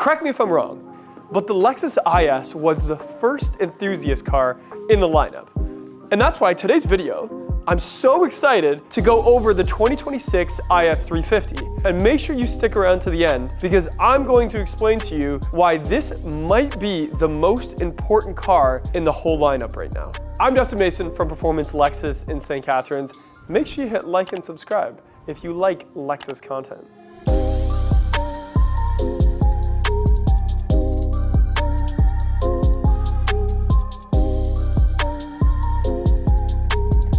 correct me if I'm wrong, but the Lexus IS was the first enthusiast car in the lineup. And that's why today's video, I'm so excited to go over the 2026 IS 350. And make sure you stick around to the end because I'm going to explain to you why this might be the most important car in the whole lineup right now. I'm Justin Mason from Performance Lexus in St. Catharines. Make sure you hit like and subscribe if you like Lexus content.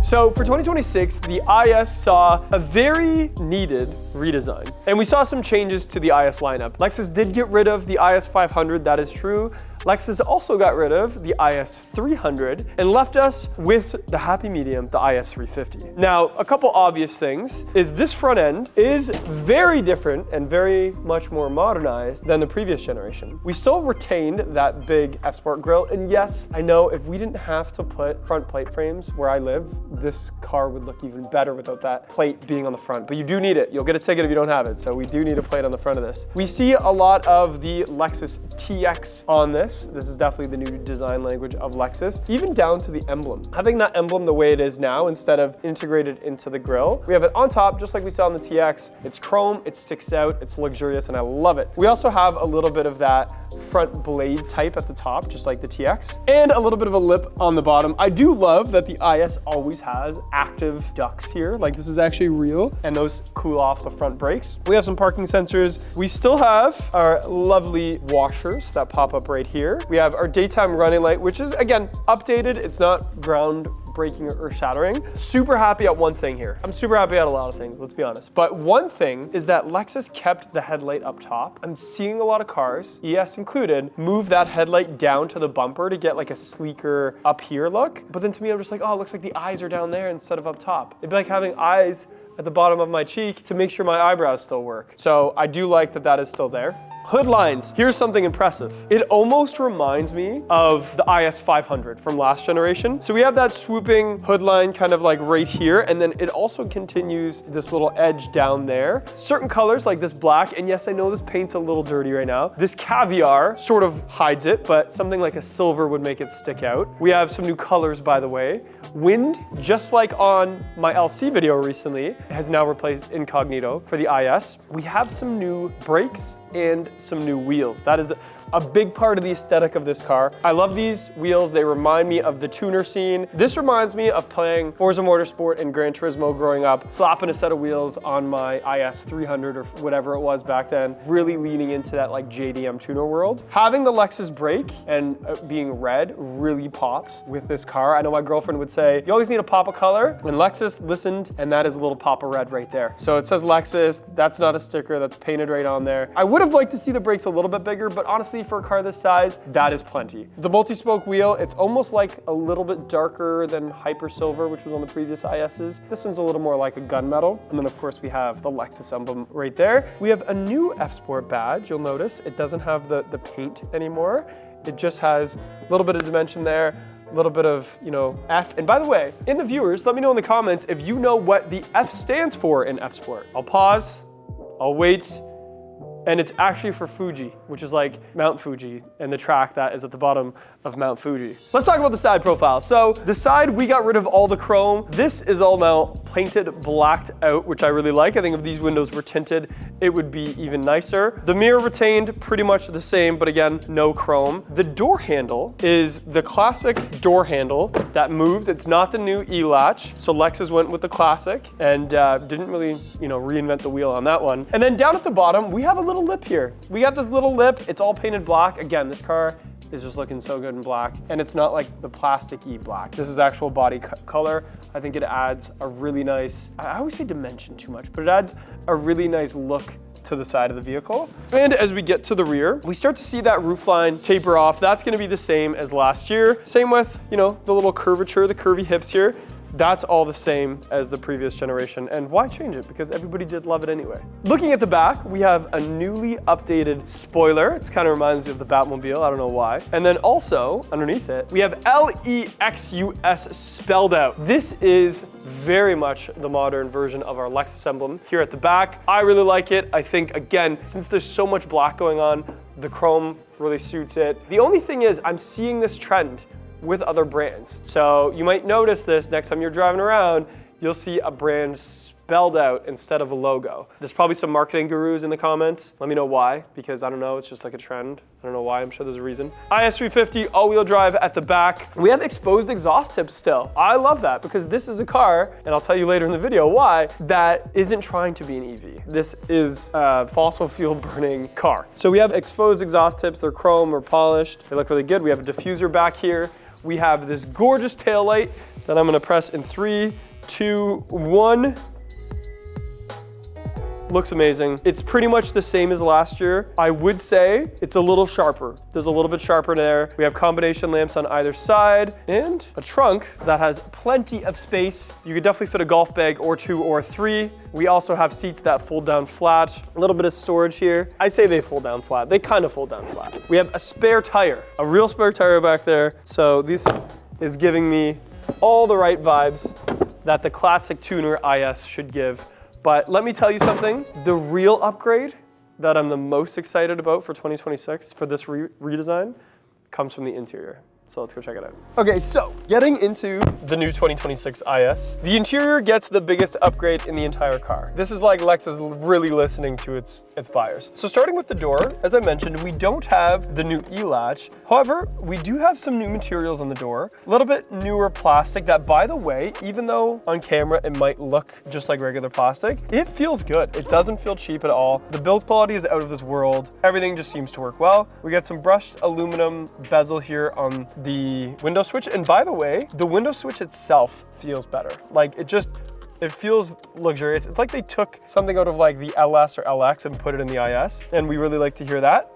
So for 2026, the IS saw a very needed redesign. And we saw some changes to the IS lineup. Lexus did get rid of the IS 500, that is true. Lexus also got rid of the IS 300 and left us with the happy medium, the IS 350. Now, a couple obvious things is this front end is very different and very much more modernized than the previous generation. We still retained that big F-Sport grille, and yes, I know if we didn't have to put front plate frames where I live, this car would look even better without that plate being on the front, but you do need it. You'll get a ticket if you don't have it, so we do need a plate on the front of this. We see a lot of the Lexus TX on this. This is definitely the new design language of Lexus, even down to the emblem. Having that emblem the way it is now instead of integrated into the grille. We have it on top, just like we saw on the TX. It's chrome, it sticks out, it's luxurious, and I love it. We also have a little bit of that front blade type at the top, just like the TX, and a little bit of a lip on the bottom. I do love that the IS always has active ducts here, like this is actually real, and those cool off the front brakes. We have some parking sensors. We still have our lovely washers that pop up right here. We have our daytime running light, which is, again, updated. It's not groundbreaking or earth-shattering. Super happy at one thing here. I'm super happy at a lot of things, let's be honest. But one thing is that Lexus kept the headlight up top. I'm seeing a lot of cars, ES included, move that headlight down to the bumper to get like a sleeker up here look. But then to me, I'm just like, oh, it looks like the eyes are down there instead of up top. It'd be like having eyes at the bottom of my cheek to make sure my eyebrows still work. So I do like that that is still there. Hood lines, here's something impressive. It almost reminds me of the IS 500 from last generation. So we have that swooping hood line kind of like right here, and then it also continues this little edge down there. Certain colors like this black, and yes, I know this paint's a little dirty right now. This caviar sort of hides it, but something like a silver would make it stick out. We have some new colors, by the way. Wind, just like on my LC video recently, has now replaced incognito for the IS. We have some new brakes and some new wheels. That is a big part of the aesthetic of this car. I love these wheels. They remind me of the tuner scene. This reminds me of playing Forza Motorsport and Gran Turismo growing up, slapping a set of wheels on my IS 300 or whatever it was back then, really leaning into that like JDM tuner world. Having the Lexus brake and being red really pops with this car. I know my girlfriend would say, you always need a pop of color, and Lexus listened, and that is a little pop of red right there. So it says Lexus, that's not a sticker, that's painted right on there. I would have liked to see the brakes a little bit bigger, but honestly, for a car this size, that is plenty. The multi-spoke wheel, it's almost like a little bit darker than Hyper Silver, which was on the previous ISs. This one's a little more like a gunmetal. And then of course we have the Lexus emblem right there. We have a new F-Sport badge, you'll notice. It doesn't have the paint anymore. It just has a little bit of dimension there, a little bit of, F. And by the way, in the viewers, let me know in the comments if you know what the F stands for in F-Sport. I'll pause, I'll wait, and it's actually for Fuji, which is like Mount Fuji and the track that is at the bottom of Mount Fuji. Let's talk about the side profile. So the side, we got rid of all the chrome. This is all now painted blacked out, which I really like. I think if these windows were tinted, it would be even nicer. The mirror retained pretty much the same, but again, no chrome. The door handle is the classic door handle that moves. It's not the new E-latch. So Lexus went with the classic and didn't really, reinvent the wheel on that one. And then down at the bottom, we have a little lip here. We got this little lip. It's all painted black. Again, this car is just looking so good in black, and it's not like the plasticky black. This is actual body color. I think it adds a really nice, I always say dimension too much, but it adds a really nice look to the side of the vehicle. And as we get to the rear, we start to see that roofline taper off. That's gonna be the same as last year. Same with, the little curvature, the curvy hips here. That's all the same as the previous generation. And why change it? Because everybody did love it anyway. Looking at the back, we have a newly updated spoiler. It kind of reminds me of the Batmobile, I don't know why. And then also, underneath it, we have Lexus spelled out. This is very much the modern version of our Lexus emblem here at the back. I really like it. I think, again, since there's so much black going on, The chrome really suits it. The only thing is I'm seeing this trend with other brands. So you might notice this next time you're driving around, you'll see a brand spelled out instead of a logo. There's probably some marketing gurus in the comments. Let me know why, because I don't know, it's just like a trend. I don't know why, I'm sure there's a reason. IS350 all-wheel drive at the back. We have exposed exhaust tips still. I love that because this is a car, and I'll tell you later in the video why, that isn't trying to be an EV. This is a fossil fuel burning car. So we have exposed exhaust tips. They're chrome or polished. They look really good. We have a diffuser back here. We have this gorgeous taillight that I'm gonna press in 3, 2, 1. Looks amazing. It's pretty much the same as last year. I would say it's a little sharper. There's a little bit sharper there. We have combination lamps on either side and a trunk that has plenty of space. You could definitely fit a golf bag or 2 or 3. We also have seats that fold down flat. A little bit of storage here. I say they fold down flat. They kind of fold down flat. We have a spare tire, a real spare tire back there. So this is giving me all the right vibes that the classic tuner IS should give. But let me tell you something, the real upgrade that I'm the most excited about for 2026 for this redesign comes from the interior. So let's go check it out. Okay, so getting into the new 2026 IS, the interior gets the biggest upgrade in the entire car. This is like Lexus really listening to its buyers. So starting with the door, as I mentioned, we don't have the new E-latch. However, we do have some new materials on the door, a little bit newer plastic that, by the way, even though on camera it might look just like regular plastic, it feels good. It doesn't feel cheap at all. The build quality is out of this world. Everything just seems to work well. We got some brushed aluminum bezel here on the window switch. And by the way, the window switch itself feels better. Like it feels luxurious. It's like they took something out of like the LS or LX and put it in the IS. And we really like to hear that.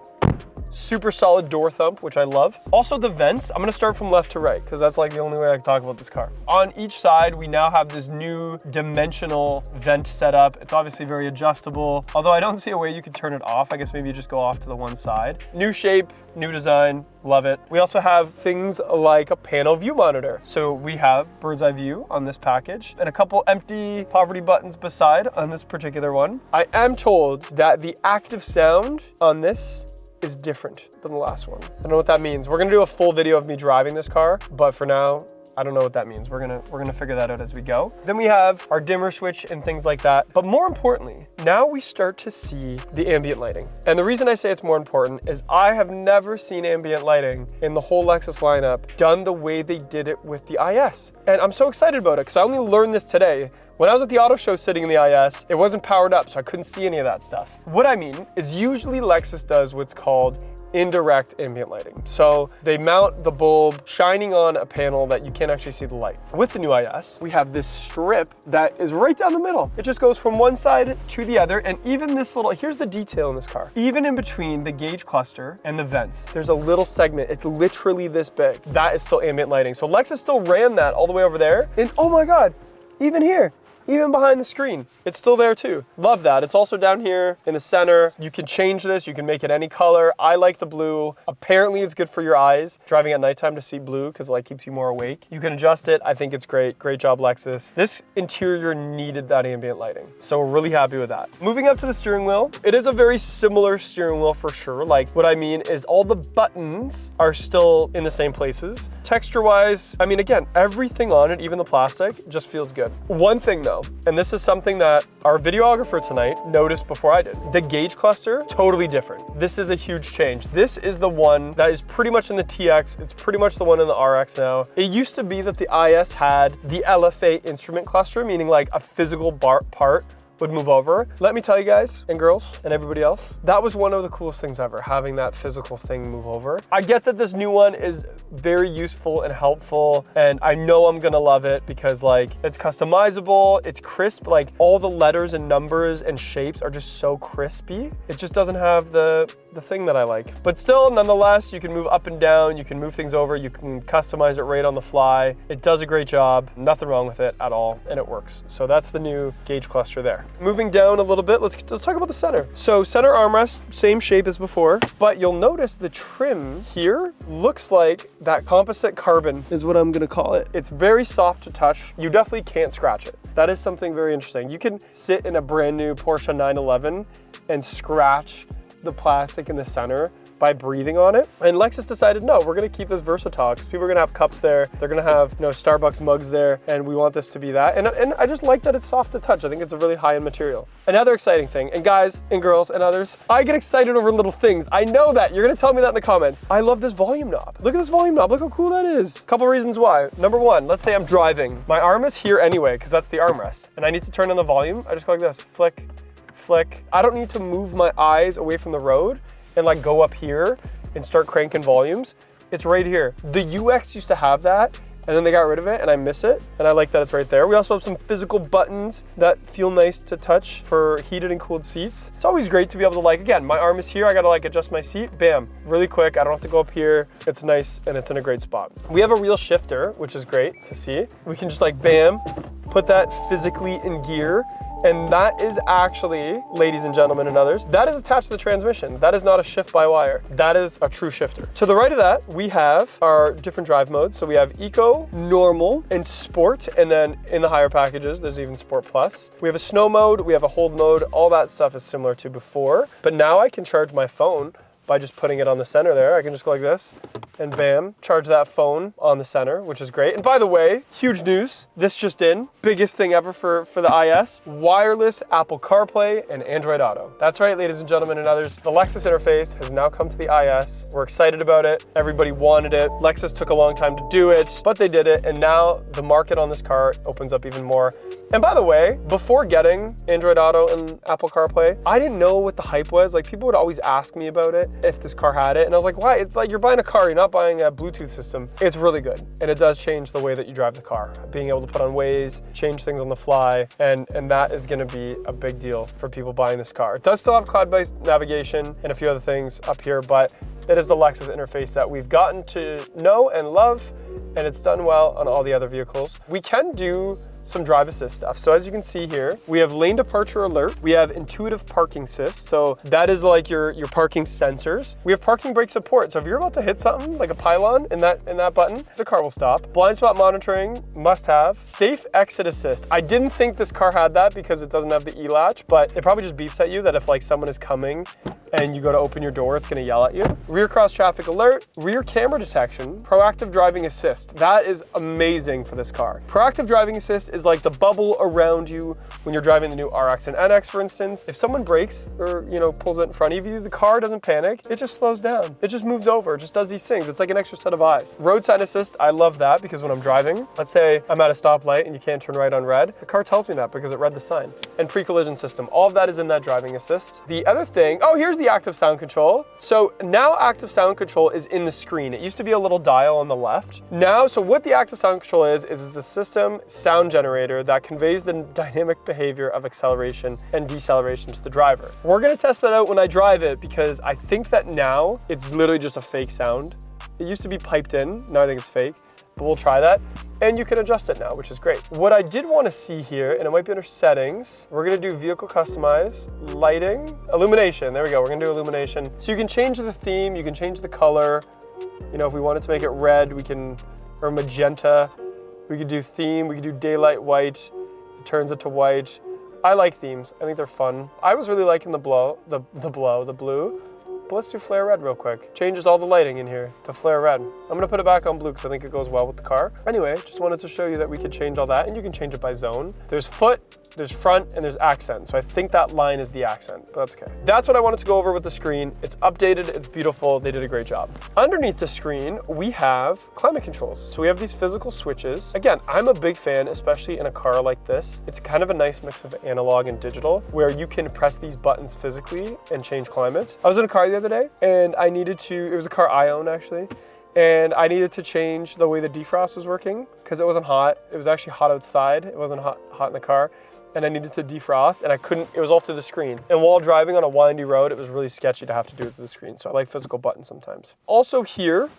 Super solid door thump, which I love. Also the vents, I'm gonna start from left to right because that's like the only way I can talk about this car. On each side, we now have this new dimensional vent setup. It's obviously very adjustable, although I don't see a way you could turn it off. I guess maybe you just go off to the one side. New shape, new design, love it. We also have things like a panel view monitor. So we have bird's eye view on this package and a couple empty poverty buttons beside on this particular one. I am told that the active sound on this is different than the last one. I don't know what that means. We're gonna do a full video of me driving this car, but for now, I don't know what that means. We're gonna figure that out as we go. Then we have our dimmer switch and things like that. But more importantly, now we start to see the ambient lighting. And the reason I say it's more important is I have never seen ambient lighting in the whole Lexus lineup done the way they did it with the IS. And I'm so excited about it because I only learned this today. When I was at the auto show sitting in the IS, it wasn't powered up, so I couldn't see any of that stuff. What I mean is usually Lexus does what's called indirect ambient lighting. So they mount the bulb shining on a panel that you can't actually see the light. With the new IS, we have this strip that is right down the middle. It just goes from one side to the other, and even this little, here's the detail in this car. Even in between the gauge cluster and the vents, there's a little segment. It's literally this big. That is still ambient lighting. So Lexus still ran that all the way over there, and oh my God, even here. Even behind the screen, it's still there too. Love that. It's also down here in the center. You can change this. You can make it any color. I like the blue. Apparently it's good for your eyes, driving at nighttime to see blue because it keeps you more awake. You can adjust it. I think it's great. Great job, Lexus. This interior needed that ambient lighting. So we're really happy with that. Moving up to the steering wheel. It is a very similar steering wheel for sure. Like what I mean is all the buttons are still in the same places. Texture-wise, I mean, again, everything on it, even the plastic, just feels good. One thing though, and this is something that our videographer tonight noticed before I did. The gauge cluster, totally different. This is a huge change. This is the one that is pretty much in the TX. It's pretty much the one in the RX now. It used to be that the IS had the LFA instrument cluster, meaning like a physical part would move over. Let me tell you guys and girls and everybody else, that was one of the coolest things ever, having that physical thing move over. I get that this new one is very useful and helpful, and I know I'm gonna love it because it's customizable, it's crisp, all the letters and numbers and shapes are just so crispy. It just doesn't have the thing that I like. But still, nonetheless, you can move up and down, you can move things over, you can customize it right on the fly. It does a great job, nothing wrong with it at all, and it works. So that's the new gauge cluster there. Moving down a little bit, let's talk about the center. So center armrest, same shape as before, but you'll notice the trim here looks like that composite carbon is what I'm gonna call it. It's very soft to touch. You definitely can't scratch it. That is something very interesting. You can sit in a brand new Porsche 911 and scratch the plastic in the center by breathing on it. And Lexus decided, no, we're gonna keep this versatile because people are gonna have cups there. They're gonna have, you know, Starbucks mugs there, and we want this to be that. And I just like that it's soft to touch. I think it's a really high-end material. Another exciting thing, and guys and girls and others, I get excited over little things. I know that. You're gonna tell me that in the comments. I love this volume knob. Look at this volume knob. Look how cool that is. Couple reasons why. Number one, let's say I'm driving. My arm is here anyway, because that's the armrest. And I need to turn on the volume. I just go like this, flick, flick. I don't need to move my eyes away from the road and like go up here and start cranking volumes. It's right here. The UX used to have that, and then they got rid of it, and I miss it, and I like that it's right there. We also have some physical buttons that feel nice to touch for heated and cooled seats. It's always great to be able to, like, again, my arm is here, I gotta like adjust my seat, bam, really quick, I don't have to go up here. It's nice, and it's in a great spot. We have a real shifter, which is great to see. We can just like, bam, put that physically in gear. And that is actually, ladies and gentlemen and others, that is attached to the transmission. That is not a shift by wire. That is a true shifter. To the right of that, we have our different drive modes. So we have Eco, Normal, and Sport. And then in the higher packages, there's even Sport Plus. We have a snow mode, we have a hold mode. All that stuff is similar to before. But now I can charge my phone by just putting it on the center there. I can just go like this and bam, charge that phone on the center, which is great. And by the way, huge news, this just in, biggest thing ever for the IS, wireless Apple CarPlay and Android Auto. That's right, ladies and gentlemen and others, the Lexus interface has now come to the IS. We're excited about it. Everybody wanted it. Lexus took a long time to do it, but they did it. And now the market on this car opens up even more. And by the way, before getting Android Auto and Apple CarPlay, I didn't know what the hype was. Like, people would always ask me about it, if this car had it. And I was like, why? It's like, you're buying a car, you're not buying a Bluetooth system. It's really good. And it does change the way that you drive the car. Being able to put on Waze, change things on the fly, and that is gonna be a big deal for people buying this car. It does still have cloud-based navigation and a few other things up here, but it is the Lexus interface that we've gotten to know and love, and it's done well on all the other vehicles. We can do some drive assist stuff. So as you can see here, we have lane departure alert. We have intuitive parking assist. So that is like your parking sensors. We have parking brake support. So if you're about to hit something like a pylon in that button, the car will stop. Blind spot monitoring, must have. Safe exit assist. I didn't think this car had that because it doesn't have the E-latch, but it probably just beeps at you that if like someone is coming and you go to open your door, it's gonna yell at you. Rear cross traffic alert, rear camera detection, proactive driving assist. That is amazing for this car. Proactive driving assist is like the bubble around you when you're driving the new RX and NX, for instance. If someone brakes or, you know, pulls it in front of you, the car doesn't panic. It just slows down. It just moves over. It just does these things. It's like an extra set of eyes. Roadside assist, I love that because when I'm driving, let's say I'm at a stoplight and you can't turn right on red, the car tells me that because it read the sign. And pre-collision system, all of that is in that driving assist. The other thing, oh, here's the active sound control. So now active sound control is in the screen. It used to be a little dial on the left. Now, so what the active sound control is it's a system sound generator that conveys the dynamic behavior of acceleration and deceleration to the driver. We're gonna test that out when I drive it because I think that now it's literally just a fake sound. It used to be piped in, now I think it's fake, but we'll try that. And you can adjust it now, which is great. What I did want to see here, and it might be under settings, we're gonna do vehicle customize, lighting, illumination. There we go, we're gonna do illumination. So you can change the theme, you can change the color. You know, if we wanted to make it red, we can, or magenta. We could do theme, we could do daylight white, it turns it to white. I like themes, I think they're fun. I was really liking the blue. But let's do flare red real quick. Changes all the lighting in here to flare red. I'm gonna put it back on blue because I think it goes well with the car. Anyway, just wanted to show you that we could change all that, and you can change it by zone. There's foot, there's front, and there's accent. So I think that line is the accent, but that's okay. That's what I wanted to go over with the screen. It's updated, it's beautiful, they did a great job. Underneath the screen, we have climate controls. So we have these physical switches. Again, I'm a big fan, especially in a car like this. It's kind of a nice mix of analog and digital, where you can press these buttons physically and change climates. I was in a car the other day, and I needed to, it was a car I own actually, and I needed to change the way the defrost was working because it wasn't hot. It was actually hot outside. It wasn't hot in the car. And I needed to defrost, and I couldn't, it was all through the screen. And while driving on a windy road, it was really sketchy to have to do it through the screen. So I like physical buttons sometimes. Also here,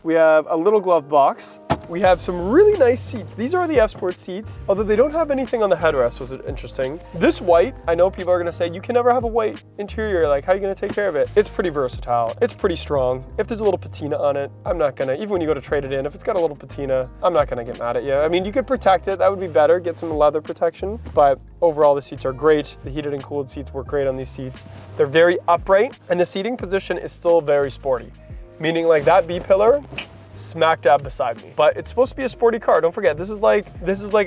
We have a little glove box. We have some really nice seats. These are the F-Sport seats, although they don't have anything on the headrest, was interesting. This white, I know people are gonna say, you can never have a white interior, like how are you gonna take care of it? It's pretty versatile, it's pretty strong. If there's a little patina on it, I'm not gonna, even when you go to trade it in, if it's got a little patina, I'm not gonna get mad at you. I mean, you could protect it, that would be better, get some leather protection, but overall the seats are great. The heated and cooled seats work great on these seats. They're very upright, and the seating position is still very sporty, meaning like that B-pillar, smack dab beside me. But it's supposed to be a sporty car. Don't forget, this is like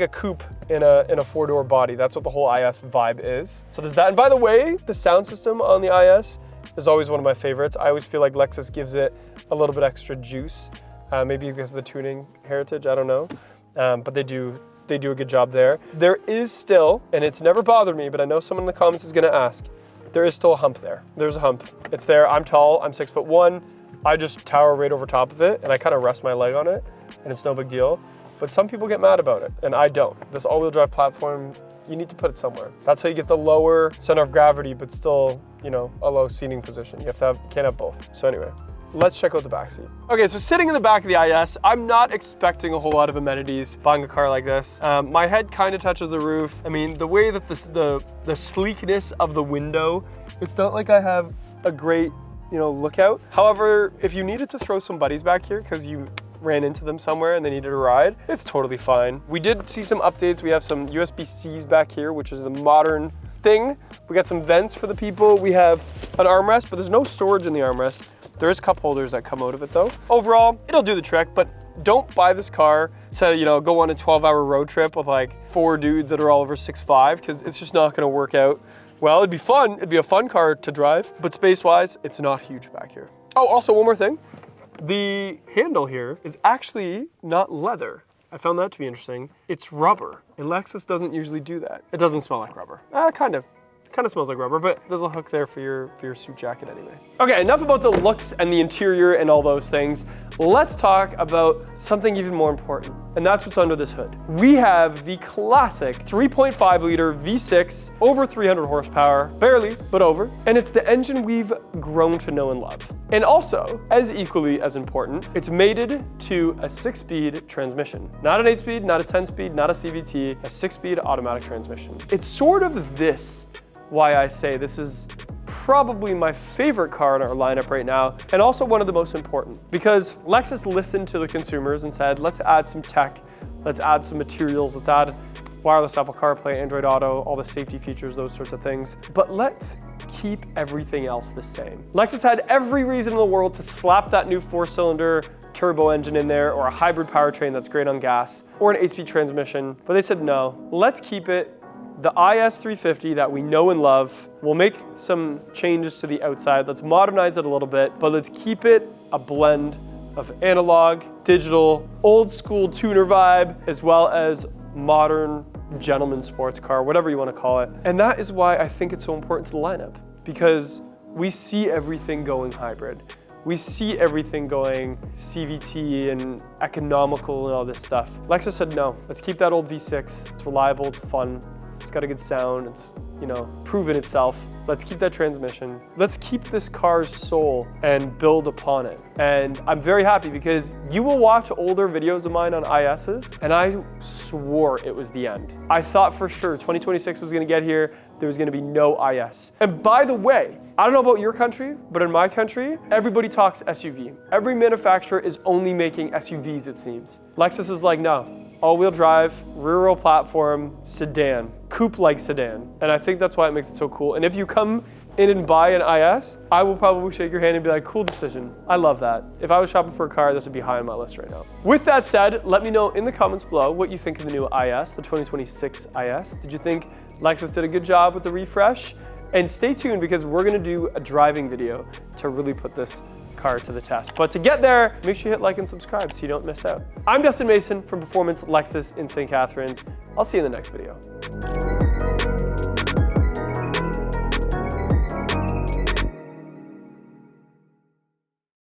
a coupe in a four-door body. That's what the whole IS vibe is. So there's that. And by the way, the sound system on the IS is always one of my favorites. I always feel like Lexus gives it a little bit extra juice, maybe because of the tuning heritage, I don't know. But they do a good job there. There is still, and it's never bothered me, but I know someone in the comments is gonna ask, there is still a hump there. There's a hump. It's there. I'm tall, I'm 6'1". I just tower right over top of it and I kind of rest my leg on it and it's no big deal. But some people get mad about it and I don't. This all-wheel drive platform, you need to put it somewhere. That's how you get the lower center of gravity, but still, you know, a low seating position. You have to have, can't have both. So anyway, let's check out the back seat. Okay, so sitting in the back of the IS, I'm not expecting a whole lot of amenities buying a car like this. My head kind of touches the roof. I mean, the way that the sleekness of the window, it's not like I have a great, you know, lookout. However, if you needed to throw some buddies back here because you ran into them somewhere and they needed a ride, it's totally fine. We did see some updates. We have some USB-Cs back here, which is the modern thing. We got some vents for the people. We have an armrest, but there's no storage in the armrest. There is cup holders that come out of it though. Overall, it'll do the trick, but don't buy this car to, you know, go on a 12-hour road trip with like 4 dudes that are all over 6'5", because it's just not gonna work out. Well, it'd be fun. It'd be a fun car to drive, but space-wise, it's not huge back here. Oh, also one more thing. The handle here is actually not leather. I found that to be interesting. It's rubber, and Lexus doesn't usually do that. It doesn't smell like rubber. Kind of smells like rubber, but there's a hook there for your suit jacket anyway. Okay, enough about the looks and the interior and all those things. Let's talk about something even more important, and that's what's under this hood. We have the classic 3.5 liter V6, over 300 horsepower, barely, but over, and it's the engine we've grown to know and love. And also, as equally as important, it's mated to a 6-speed transmission. Not an 8-speed, not a 10-speed, not a CVT, a 6-speed automatic transmission. It's sort of this why I say this is probably my favorite car in our lineup right now, and also one of the most important, because Lexus listened to the consumers and said, let's add some tech, let's add some materials, let's add wireless Apple CarPlay, Android Auto, all the safety features, those sorts of things, but let's keep everything else the same. Lexus had every reason in the world to slap that new 4-cylinder turbo engine in there, or a hybrid powertrain that's great on gas, or an 8-speed transmission, but they said no, let's keep it the IS 350 that we know and love. We'll make some changes to the outside. Let's modernize it a little bit, but let's keep it a blend of analog, digital, old school tuner vibe, as well as modern gentleman sports car, whatever you want to call it. And that is why I think it's so important to the lineup, because we see everything going hybrid. We see everything going CVT and economical and all this stuff. Lexus said no, let's keep that old V6. It's reliable, it's fun. It's got a good sound, it's, you know, proven itself. Let's keep that transmission. Let's keep this car's soul and build upon it. And I'm very happy because you will watch older videos of mine on ISs, and I swore it was the end. I thought for sure 2026 was gonna get here, there was gonna be no IS. And by the way, I don't know about your country, but in my country, everybody talks SUV. Every manufacturer is only making SUVs, it seems. Lexus is like, no. All-wheel drive, rear-wheel platform, sedan, coupe-like sedan. And I think that's why it makes it so cool. And if you come in and buy an IS, I will probably shake your hand and be like, cool decision. I love that. If I was shopping for a car, this would be high on my list right now. With that said, let me know in the comments below what you think of the new IS, the 2026 IS. Did you think Lexus did a good job with the refresh? And stay tuned because we're gonna do a driving video to really put this car to the test. But to get there, make sure you hit like and subscribe so you don't miss out. I'm Dustin Mason from Performance Lexus in St. Catharines. I'll see you in the next video.